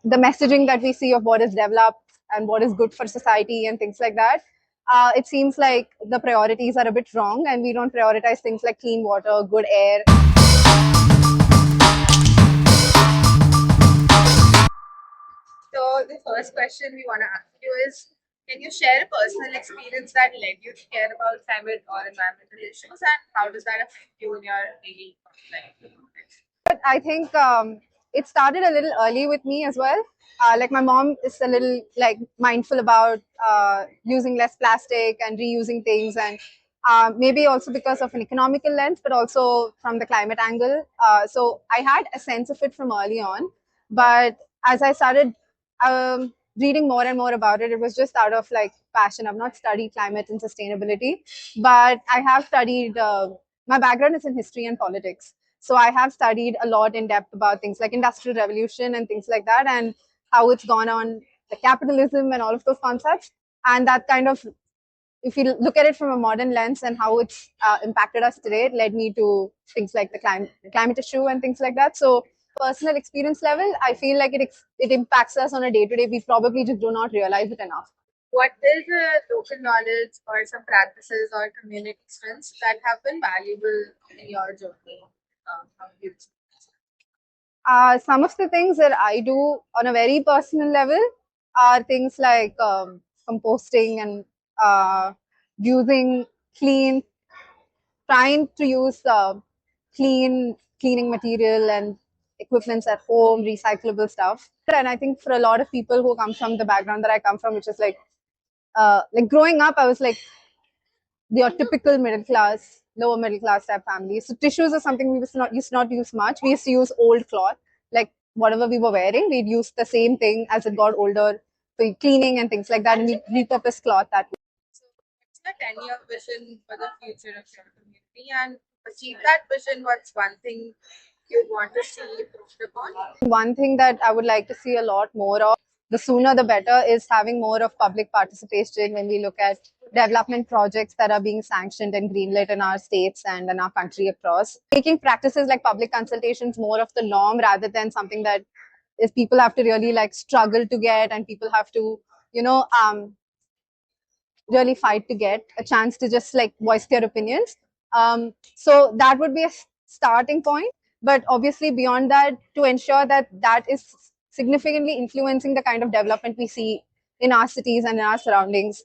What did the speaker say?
the messaging that we see of what is developed and what is good for society and things like that, it seems like the priorities are a bit wrong, and we don't prioritize things like clean water, good air. So the first question we want to ask you is, can you share a personal experience that led you to care about climate or environmental issues, and how does that affect you in your daily life? But I think it started a little early with me as well. Like my mom is a little like mindful about using less plastic and reusing things, and maybe also because of an economical lens, but also from the climate angle. So I had a sense of it from early on, but as I started reading more and more about it, it was just out of like passion. I've not studied climate and sustainability, but I have studied. My background is in history and politics, so I have studied a lot in depth about things like industrial revolution and things like that, and how it's gone on, the capitalism and all of those concepts. And that kind of, if you look at it from a modern lens and how it's impacted us today, it led me to things like the climate issue and things like that. So personal experience level, I feel like it impacts us on a day to day. We probably just do not realize it enough. What is a local knowledge or some practices or community strengths that have been valuable in your journey? How do you Some of the things that I do on a very personal level are things like composting and using clean, trying to use cleaning material and equipments at home, recyclable stuff. And I think for a lot of people who come from the background that I come from, which is like growing up, I was like your typical middle class, lower middle class type family. So tissues are something we used to not use much. We used to use old cloth, like whatever we were wearing, we'd use the same thing as it got older for cleaning and things like that, and we repurpose cloth that way. So, what's the 10-year vision for the future of your community? And to achieve that vision, what's one thing you want to see improved upon? One thing that I would like to see a lot more of, the sooner the better, is having more of public participation when we look at development projects that are being sanctioned and greenlit in our states and in our country across. Making practices like public consultations more of the norm rather than something that is people have to really like struggle to get, and people have to, you know, really fight to get a chance to just like voice their opinions. So that would be a starting point. But obviously, beyond that, to ensure that that is significantly influencing the kind of development we see in our cities and in our surroundings,